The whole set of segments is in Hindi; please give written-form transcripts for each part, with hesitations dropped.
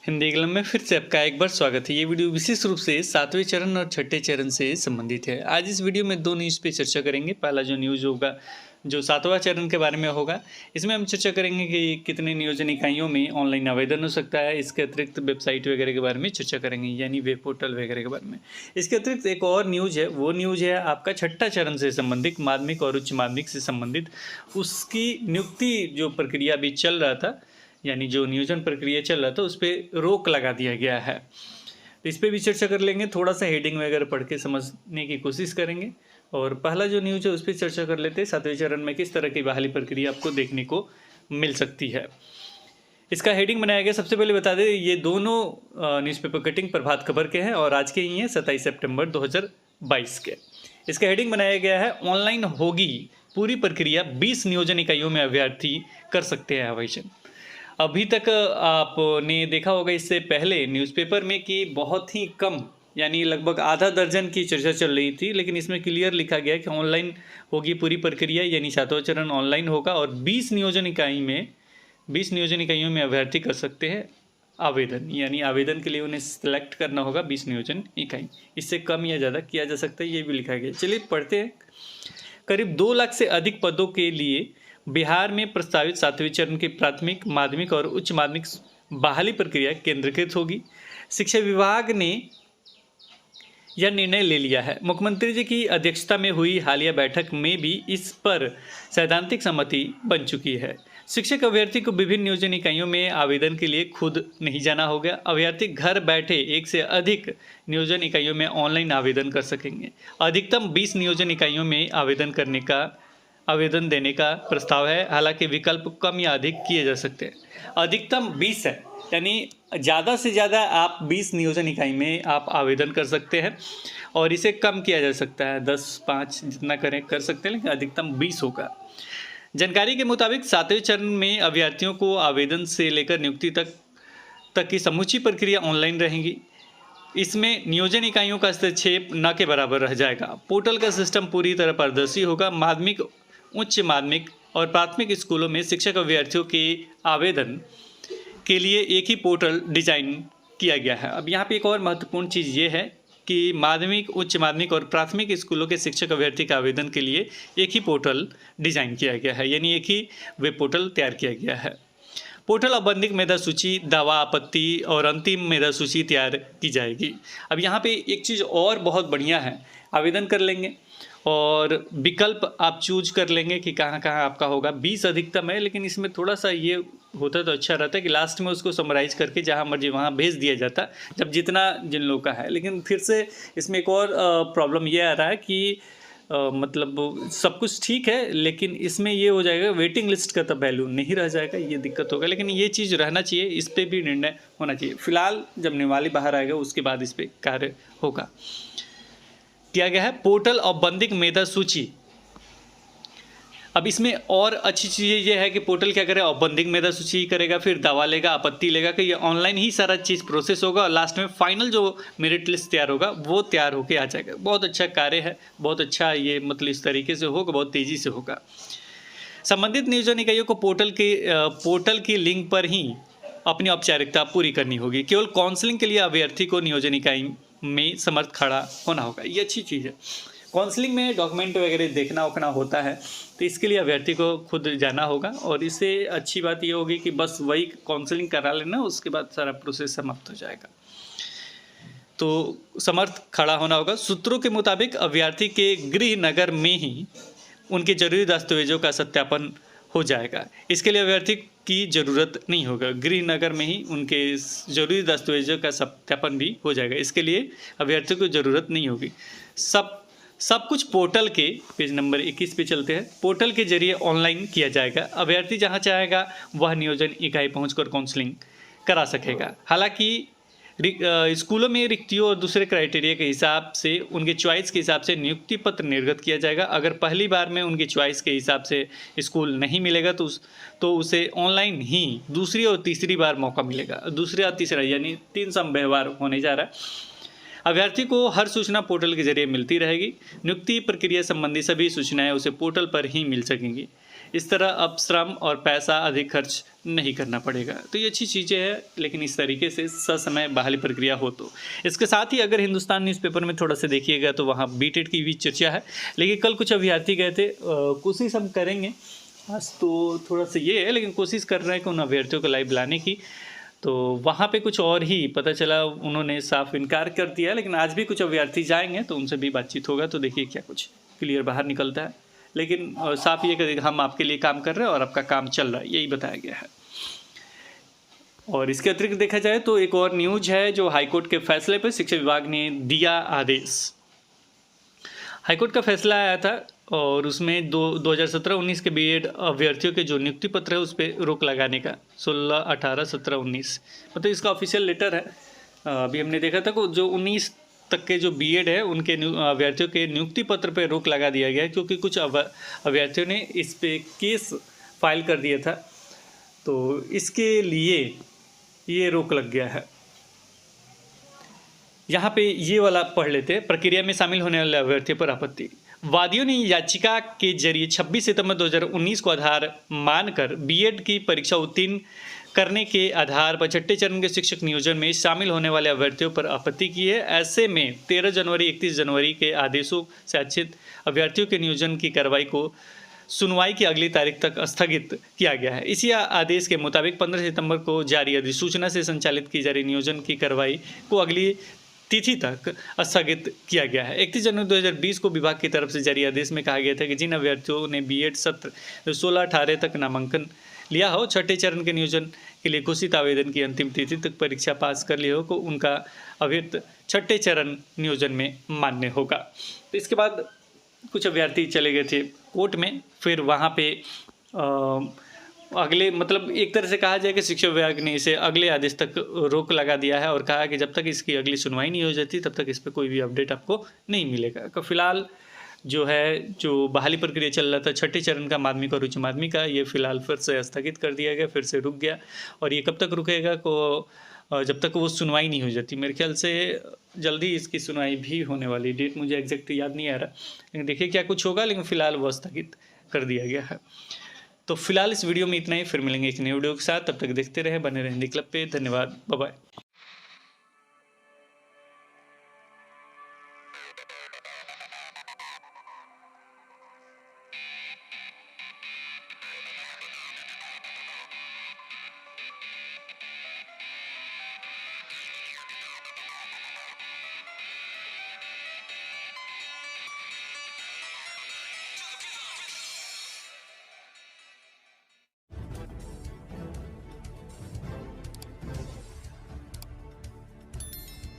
हिंदी कलम में फिर से आपका एक बार स्वागत है। ये वीडियो विशेष रूप से 7वें चरण और छठे चरण से संबंधित है। आज इस वीडियो में दो न्यूज़ पे चर्चा करेंगे। पहला जो न्यूज़ होगा जो 7वां चरण के बारे में होगा, इसमें हम चर्चा करेंगे कि कितने नियोजन इकाइयों में ऑनलाइन आवेदन हो सकता है। इसके अतिरिक्त वेबसाइट वगैरह के बारे में चर्चा करेंगे, यानी वेब पोर्टल वगैरह के बारे में। इसके अतिरिक्त एक और न्यूज़ है, वो न्यूज़ है आपका छठा चरण से संबंधित, माध्यमिक और उच्च माध्यमिक से संबंधित। उसकी नियुक्ति जो प्रक्रिया अभी चल रहा था, यानी जो नियोजन प्रक्रिया चल रहा था, उस पर रोक लगा दिया गया है। तो इस पर भी चर्चा कर लेंगे, थोड़ा सा हेडिंग वगैरह पढ़ के समझने की कोशिश करेंगे। और पहला जो न्यूज़ है उस पर चर्चा कर लेते हैं, 7वें चरण में किस तरह की बहाली प्रक्रिया आपको देखने को मिल सकती है। इसका हेडिंग बनाया गया, सबसे पहले बता दें, ये दोनों न्यूज़पेपर कटिंग प्रभात खबर के हैं और आज के ही हैं 27 सितंबर 2022 के। इसका हेडिंग बनाया गया है, ऑनलाइन होगी पूरी प्रक्रिया, 20 नियोजन इकाइयों में अभ्यर्थी कर सकते हैं आवेदन। अभी तक आपने देखा होगा इससे पहले न्यूज़पेपर में कि बहुत ही कम, यानी लगभग आधा दर्जन की चर्चा चल रही थी, लेकिन इसमें क्लियर लिखा गया कि ऑनलाइन होगी पूरी प्रक्रिया, यानी 7वां चरण ऑनलाइन होगा और 20 नियोजन इकाइयों में अभ्यर्थी कर सकते हैं आवेदन। यानी आवेदन के लिए उन्हें सिलेक्ट करना होगा 20 नियोजन इकाई, इससे कम या ज़्यादा किया जा सकता है, ये भी लिखा गया। चलिए पढ़ते हैं। करीब 2 लाख से अधिक पदों के लिए बिहार में प्रस्तावित 7वें चरण की प्राथमिक, माध्यमिक और उच्च माध्यमिक बहाली प्रक्रिया केंद्रीकृत होगी। शिक्षा विभाग ने यह निर्णय ले लिया है। मुख्यमंत्री जी की अध्यक्षता में हुई हालिया बैठक में भी इस पर सैद्धांतिक सहमति बन चुकी है। शिक्षक अभ्यर्थी को विभिन्न नियोजन इकाइयों में आवेदन के लिए खुद नहीं जाना होगा। अभ्यर्थी घर बैठे एक से अधिक नियोजन इकाइयों में ऑनलाइन आवेदन कर सकेंगे। अधिकतम 20 नियोजन इकाइयों में आवेदन देने का प्रस्ताव है, हालांकि विकल्प कम या अधिक किए जा सकते हैं। अधिकतम 20 है, यानी ज़्यादा से ज़्यादा आप 20 नियोजन इकाई में आप आवेदन कर सकते हैं और इसे कम किया जा सकता है, 10-5 जितना करें कर सकते हैं, लेकिन अधिकतम 20 होगा। जानकारी के मुताबिक 7वें चरण में अभ्यर्थियों को आवेदन से लेकर नियुक्ति तक की समूची प्रक्रिया ऑनलाइन रहेगी। इसमें नियोजन इकाइयों का हस्तक्षेप न के बराबर रह जाएगा। पोर्टल का सिस्टम पूरी तरह पारदर्शी होगा। माध्यमिक, उच्च माध्यमिक और प्राथमिक स्कूलों में शिक्षक अभ्यर्थियों के आवेदन के लिए एक ही पोर्टल डिजाइन किया गया है। अब यहाँ पे एक और महत्वपूर्ण चीज़ ये है कि माध्यमिक, उच्च माध्यमिक और प्राथमिक स्कूलों के शिक्षक अभ्यर्थी के आवेदन के लिए एक ही पोर्टल डिजाइन किया गया है, यानी एक ही वेब पोर्टल तैयार किया गया है। पोर्टल औपबंधिक मेधा सूची, दावा, आपत्ति और अंतिम मेधा सूची तैयार की जाएगी। अब यहाँ पे एक चीज़ और बहुत बढ़िया है, आवेदन कर लेंगे और विकल्प आप चूज कर लेंगे कि कहाँ कहाँ आपका होगा। 20 अधिकतम है, लेकिन इसमें थोड़ा सा ये होता तो अच्छा रहता है कि लास्ट में उसको समराइज करके जहाँ मर्जी वहाँ भेज दिया जाता, जब जितना जिन लोगों का है। लेकिन फिर से इसमें एक और प्रॉब्लम ये आ रहा है कि मतलब सब कुछ ठीक है, लेकिन इसमें ये हो जाएगा, वेटिंग लिस्ट का तो वैल्यू नहीं रह जाएगा, ये दिक्कत होगा। लेकिन ये चीज़ रहना चाहिए, इस पर भी निर्णय होना चाहिए। फिलहाल जब निवाली बाहर आएगा उसके बाद इस पर कार्य होगा। किया गया है पोर्टल औपबंधिक मेधा सूची। अब इसमें और अच्छी चीज़ ये है कि पोर्टल क्या करे, औपबंधिक मेधा सूची करेगा, फिर दावा लेगा, आपत्ति लेगा, कि ये ऑनलाइन ही सारा चीज़ प्रोसेस होगा और लास्ट में फाइनल जो मेरिट लिस्ट तैयार होगा वो तैयार होके आ जाएगा। बहुत अच्छा कार्य है, बहुत अच्छा, ये मतलब इस तरीके से होगा, बहुत तेज़ी से होगा। संबंधित नियोजन इकाइयों को पोर्टल की लिंक पर ही अपनी औपचारिकता पूरी करनी होगी। केवल काउंसलिंग के लिए अभ्यर्थी को नियोजन इकाई में समर्थ खड़ा होना होगा। ये अच्छी चीज़ है। काउंसलिंग में डॉक्यूमेंट वगैरह देखना होता है, तो इसके लिए अभ्यर्थी को खुद जाना होगा। और इससे अच्छी बात ये होगी कि बस वही काउंसलिंग करा लेना, उसके बाद सारा प्रोसेस समाप्त हो जाएगा। तो समर्थ खड़ा होना होगा। सूत्रों के मुताबिक अभ्यर्थी के गृह नगर में ही उनके जरूरी दस्तावेजों का सत्यापन हो जाएगा। इसके लिए अभ्यर्थी की ज़रूरत नहीं होगा, गृह नगर में ही उनके जरूरी दस्तावेजों का सत्यापन भी हो जाएगा। इसके लिए अभ्यर्थी को ज़रूरत नहीं होगी। सब कुछ पोर्टल के पेज नंबर 21 पे चलते हैं। पोर्टल के जरिए ऑनलाइन किया जाएगा। अभ्यर्थी जहां चाहेगा वह नियोजन इकाई पहुंचकर काउंसलिंग करा सकेगा। हालांकि स्कूलों में रिक्तियों और दूसरे क्राइटेरिया के हिसाब से, उनके चॉइस के हिसाब से नियुक्ति पत्र निर्गत किया जाएगा। अगर पहली बार में उनकी चॉइस के हिसाब से स्कूल नहीं मिलेगा तो उसे ऑनलाइन ही दूसरी और तीसरी बार मौका मिलेगा। दूसरा और तीसरा यानी 3 समव्यवहार होने जा रहा है। अभ्यर्थी को हर सूचना पोर्टल के जरिए मिलती रहेगी। नियुक्ति प्रक्रिया संबंधी सभी सूचनाएं उसे पोर्टल पर ही मिल सकेंगी। इस तरह अब श्रम और पैसा अधिक खर्च नहीं करना पड़ेगा। तो ये अच्छी चीज़ें हैं, लेकिन इस तरीके से ससमय बहाली प्रक्रिया हो तो। इसके साथ ही अगर हिंदुस्तान न्यूज़पेपर में थोड़ा सा देखिएगा तो वहाँ बीटेड की भी चर्चा है, लेकिन कल कुछ अभ्यर्थी गए थे, कोशिश हम करेंगे आज तो थोड़ा सा ये है, लेकिन कोशिश कर रहे हैं कि उन अभ्यर्थियों को लाइव लाने की। तो वहाँ पे कुछ और ही पता चला, उन्होंने साफ इनकार कर दिया, लेकिन आज भी कुछ अभ्यर्थी जाएंगे तो उनसे भी बातचीत होगा, तो देखिए क्या कुछ क्लियर बाहर निकलता है। लेकिन साफ ये कि हम आपके लिए काम कर रहे हैं और आपका काम चल रहा है, यही बताया गया है। और इसके अतिरिक्त देखा जाए तो एक और न्यूज है, जो हाईकोर्ट के फैसले पर शिक्षा विभाग ने दिया आदेश। हाईकोर्ट का फैसला आया था और उसमें 2017-19 के बीएड अभ्यर्थियों के जो नियुक्ति पत्र है उस पर रोक लगाने का, 16, 18, 17, 19 मतलब इसका ऑफिशियल लेटर है। अभी हमने देखा था कि जो 19 तक के जो बीएड है उनके अभ्यर्थियों के नियुक्ति पत्र पर रोक लगा दिया गया है, क्योंकि कुछ अभ्यर्थियों ने इस पे केस फाइल कर दिया था, तो इसके लिए ये रोक लग गया है। यहाँ पे ये वाला पढ़ लेते हैं। प्रक्रिया में शामिल होने वाले अभ्यर्थियों पर आपत्ति। वादियों ने याचिका के जरिए 26 सितंबर 2019 को आधार मानकर बीएड की परीक्षा उत्तीर्ण करने के आधार पर छठे चरण के शिक्षक नियोजन में शामिल होने वाले अभ्यर्थियों पर आपत्ति की है। ऐसे में 13 जनवरी 31 जनवरी के आदेशों से आच्छित अभ्यर्थियों के नियोजन की कार्रवाई को सुनवाई की अगली तारीख तक स्थगित किया गया है। इसी आदेश के मुताबिक 15 सितंबर को जारी अधिसूचना से संचालित की जा रही नियोजन की कार्रवाई को अगली तिथि तक स्थगित किया गया है। 31 जनवरी 2020 को विभाग की तरफ से जारी आदेश में कहा गया था कि जिन अभ्यर्थियों ने बीएड सत्र 16-18 तक नामांकन लिया हो, छठे चरण के नियोजन के लिए घोषित आवेदन की अंतिम तिथि तक परीक्षा पास कर लिया हो, को उनका अभ्यर्थी छठे चरण नियोजन में मान्य होगा। तो इसके बाद कुछ अभ्यर्थी चले गए थे कोर्ट में, फिर वहाँ पे अगले मतलब एक तरह से कहा जाए कि शिक्षा विभाग ने इसे अगले आदेश तक रोक लगा दिया है और कहा कि जब तक इसकी अगली सुनवाई नहीं हो जाती तब तक इस पर कोई भी अपडेट आपको नहीं मिलेगा। तो फिलहाल जो है, जो बहाली प्रक्रिया चल रहा था छठे चरण का माध्यमिक और उच्च माध्यमिक का, ये फिलहाल फिर से स्थगित कर दिया गया, फिर से रुक गया। और ये कब तक रुकेगा को जब तक वो सुनवाई नहीं हो जाती। मेरे ख्याल से जल्दी इसकी सुनवाई भी होने वाली, डेट मुझे एग्जैक्ट याद नहीं आ रहा, लेकिन देखिए क्या कुछ होगा, लेकिन फिलहाल वो स्थगित कर दिया गया है। तो फिलहाल इस वीडियो में इतना ही, फिर मिलेंगे एक नई वीडियो के साथ। तब तक देखते रहे, बने रहे हिंदी क्लब पे। धन्यवाद, बाय बाय।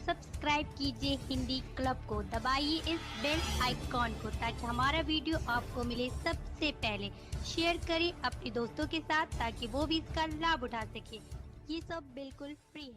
सब्सक्राइब कीजिए हिंदी क्लब को, दबाइए इस बेल आइकॉन को ताकि हमारा वीडियो आपको मिले सबसे पहले। शेयर करें अपने दोस्तों के साथ ताकि वो भी इसका लाभ उठा सके। ये सब बिल्कुल फ्री है।